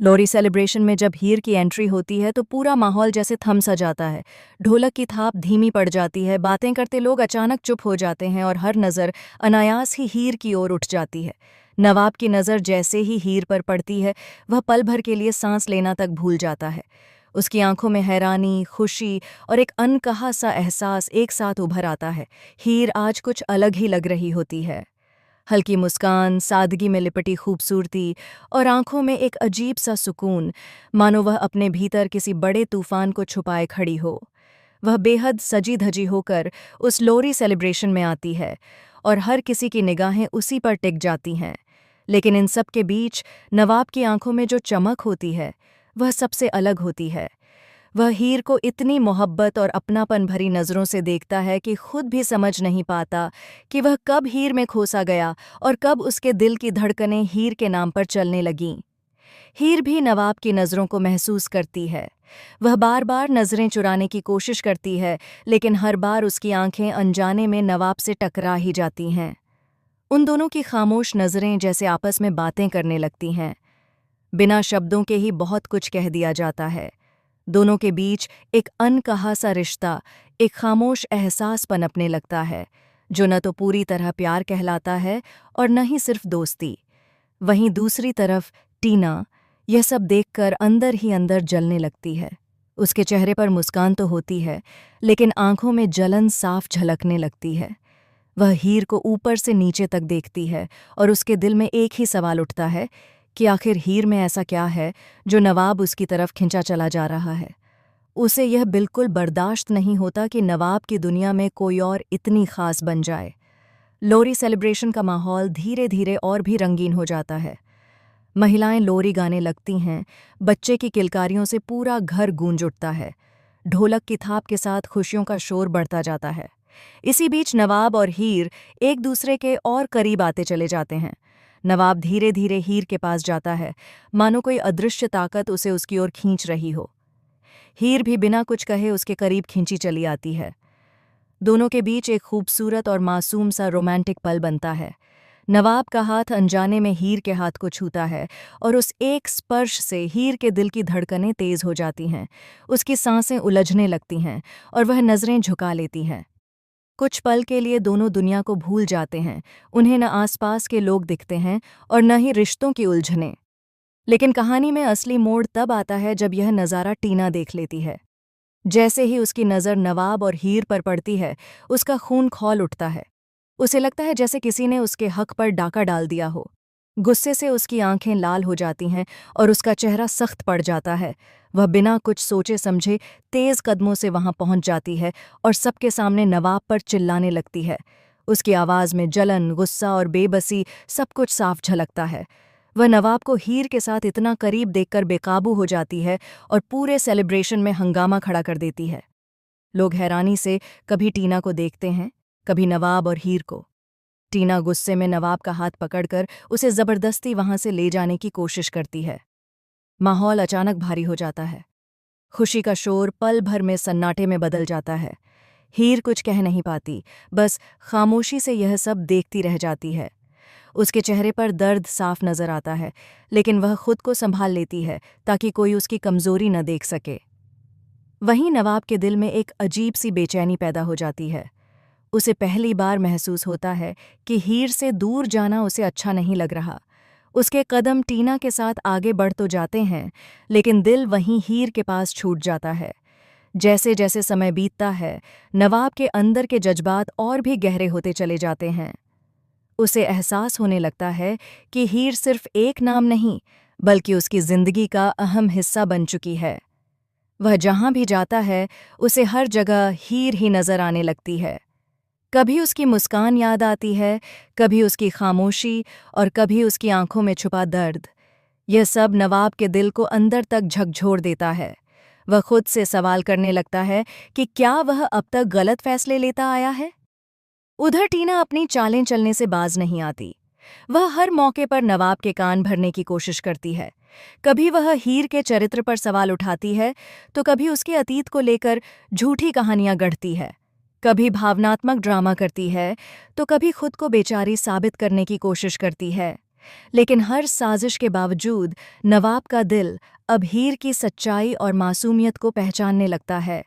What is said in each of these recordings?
लोरी celebration में जब हीर की एंट्री होती है तो पूरा माहौल जैसे थम सा जाता है। ढोलक की थाप धीमी पड़ जाती है, बातें करते लोग अचानक चुप हो जाते हैं और हर नज़र अनायास ही हीर की ओर उठ जाती है। नवाब की नज़र जैसे ही हीर पर पड़ती है, वह पल भर के लिए सांस लेना तक भूल जाता है। उसकी आंखों में हैरानी, खुशी और एक अनकहा सा एहसास एक साथ उभर आता है। हीर आज कुछ अलग ही लग रही होती है। हल्की मुस्कान, सादगी में लिपटी खूबसूरती और आंखों में एक अजीब सा सुकून, मानो वह अपने भीतर किसी बड़े तूफान को छुपाए खड़ी हो। वह बेहद सजी धजी होकर उस लोरी सेलिब्रेशन में आती है और हर किसी की निगाहें उसी पर टिक जाती हैं। लेकिन इन सब के बीच नवाब की आंखों में जो चमक होती है, वह सबसे अलग होती है। वह हीर को इतनी मोहब्बत और अपनापन भरी नज़रों से देखता है कि खुद भी समझ नहीं पाता कि वह कब हीर में खोसा गया और कब उसके दिल की धड़कनें हीर के नाम पर चलने लगीं। हीर भी नवाब की नज़रों को महसूस करती है। वह बार बार नज़रें चुराने की कोशिश करती है, लेकिन हर बार उसकी आंखें अनजाने में नवाब से टकरा ही जाती हैं। उन दोनों की खामोश नज़रें जैसे आपस में बातें करने लगती हैं। बिना शब्दों के ही बहुत कुछ कह दिया जाता है। दोनों के बीच एक अनकहा सा रिश्ता, एक खामोश एहसास पनपने लगता है, जो न तो पूरी तरह प्यार कहलाता है और न ही सिर्फ दोस्ती। वहीं दूसरी तरफ टीना यह सब देखकर अंदर ही अंदर जलने लगती है। उसके चेहरे पर मुस्कान तो होती है, लेकिन आंखों में जलन साफ झलकने लगती है। वह हीर को ऊपर से नीचे तक देखती है और उसके दिल में एक ही सवाल उठता है कि आखिर हीर में ऐसा क्या है जो नवाब उसकी तरफ खिंचा चला जा रहा है। उसे यह बिल्कुल बर्दाश्त नहीं होता कि नवाब की दुनिया में कोई और इतनी खास बन जाए। लोरी सेलिब्रेशन का माहौल धीरे धीरे और भी रंगीन हो जाता है। महिलाएं लोरी गाने लगती हैं, बच्चे की किलकारियों से पूरा घर गूंज उठता है। ढोलक की थाप के साथ खुशियों का शोर बढ़ता जाता है। इसी बीच नवाब और हीर एक दूसरे के और करीब आते चले जाते हैं। नवाब धीरे धीरे हीर के पास जाता है, मानो कोई अदृश्य ताकत उसे उसकी ओर खींच रही हो। हीर भी बिना कुछ कहे उसके करीब खींची चली आती है। दोनों के बीच एक खूबसूरत और मासूम सा रोमांटिक पल बनता है। नवाब का हाथ अनजाने में हीर के हाथ को छूता है और उस एक स्पर्श से हीर के दिल की धड़कनें तेज हो जाती हैं। उसकी सांसें उलझने लगती हैं और वह नज़रें झुका लेती हैं। कुछ पल के लिए दोनों दुनिया को भूल जाते हैं। उन्हें न आसपास के लोग दिखते हैं और न ही रिश्तों की उलझनें। लेकिन कहानी में असली मोड़ तब आता है जब यह नज़ारा टीना देख लेती है। जैसे ही उसकी नज़र नवाब और हीर पर पड़ती है, उसका खून खौल उठता है। उसे लगता है जैसे किसी ने उसके हक पर डाका डाल दिया हो। गुस्से से उसकी आंखें लाल हो जाती हैं और उसका चेहरा सख्त पड़ जाता है। वह बिना कुछ सोचे समझे तेज कदमों से वहां पहुंच जाती है और सबके सामने नवाब पर चिल्लाने लगती है। उसकी आवाज़ में जलन, गुस्सा और बेबसी सब कुछ साफ झलकता है। वह नवाब को हीर के साथ इतना करीब देखकर बेकाबू हो जाती है और पूरे सेलिब्रेशन में हंगामा खड़ा कर देती है। लोग हैरानी से कभी टीना को देखते हैं, कभी नवाब और हीर को। टीना गुस्से में नवाब का हाथ पकड़कर उसे जबरदस्ती वहां से ले जाने की कोशिश करती है। माहौल अचानक भारी हो जाता है। खुशी का शोर पल भर में सन्नाटे में बदल जाता है। हीर कुछ कह नहीं पाती, बस खामोशी से यह सब देखती रह जाती है। उसके चेहरे पर दर्द साफ नजर आता है, लेकिन वह खुद को संभाल लेती है ताकि कोई उसकी कमजोरी न देख सके। वहीं नवाब के दिल में एक अजीब सी बेचैनी पैदा हो जाती है। उसे पहली बार महसूस होता है कि हीर से दूर जाना उसे अच्छा नहीं लग रहा। उसके कदम टीना के साथ आगे बढ़ तो जाते हैं, लेकिन दिल वहीं हीर के पास छूट जाता है। जैसे जैसे समय बीतता है, नवाब के अंदर के जज्बात और भी गहरे होते चले जाते हैं। उसे एहसास होने लगता है कि हीर सिर्फ एक नाम नहीं, बल्कि उसकी जिंदगी का अहम हिस्सा बन चुकी है। वह जहां भी जाता है, उसे हर जगह हीर ही नजर आने लगती है। कभी उसकी मुस्कान याद आती है, कभी उसकी खामोशी और कभी उसकी आंखों में छुपा दर्द। यह सब नवाब के दिल को अंदर तक झकझोर देता है। वह खुद से सवाल करने लगता है कि क्या वह अब तक गलत फैसले लेता आया है। उधर टीना अपनी चालें चलने से बाज नहीं आती। वह हर मौके पर नवाब के कान भरने की कोशिश करती है। कभी वह हीर के चरित्र पर सवाल उठाती है, तो कभी उसके अतीत को लेकर झूठी कहानियां गढ़ती है। कभी भावनात्मक ड्रामा करती है, तो कभी खुद को बेचारी साबित करने की कोशिश करती है। लेकिन हर साजिश के बावजूद नवाब का दिल अब हीर की सच्चाई और मासूमियत को पहचानने लगता है।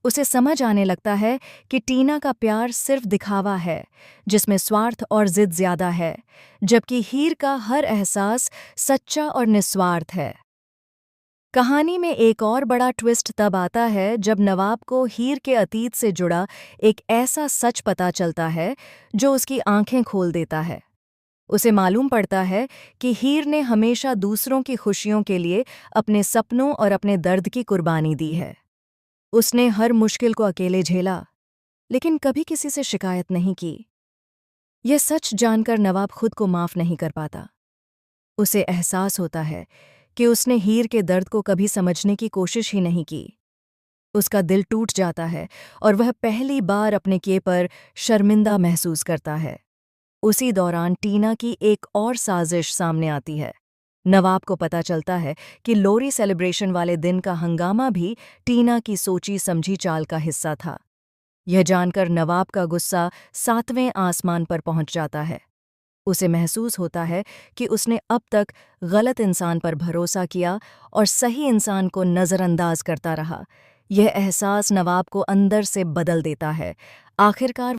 उसे समझ आने लगता है कि टीना का प्यार सिर्फ दिखावा है, जिसमें स्वार्थ और जिद ज्यादा है, जबकि हीर का हर एहसास सच्चा और निस्वार्थ है। कहानी में एक और बड़ा ट्विस्ट तब आता है जब नवाब को हीर के अतीत से जुड़ा एक ऐसा सच पता चलता है जो उसकी आंखें खोल देता है। उसे मालूम पड़ता है कि हीर ने हमेशा दूसरों की खुशियों के लिए अपने सपनों और अपने दर्द की कुर्बानी दी है। उसने हर मुश्किल को अकेले झेला, लेकिन कभी किसी से शिकायत नहीं की। यह सच जानकर नवाब खुद को माफ नहीं कर पाता। उसे एहसास होता है कि उसने हीर के दर्द को कभी समझने की कोशिश ही नहीं की। उसका दिल टूट जाता है और वह पहली बार अपने किए पर शर्मिंदा महसूस करता है। उसी दौरान टीना की एक और साजिश सामने आती है। नवाब को पता चलता है कि लोरी सेलिब्रेशन वाले दिन का हंगामा भी टीना की सोची समझी चाल का हिस्सा था। यह जानकर नवाब का गुस्सा 7वें आसमान पर पहुंच जाता है। उसे महसूस होता है कि उसने अब तक गलत इंसान पर भरोसा किया और सही इंसान को नज़रअंदाज करता रहा। यह एहसास नवाब को अंदर से बदल देता है। आखिरकार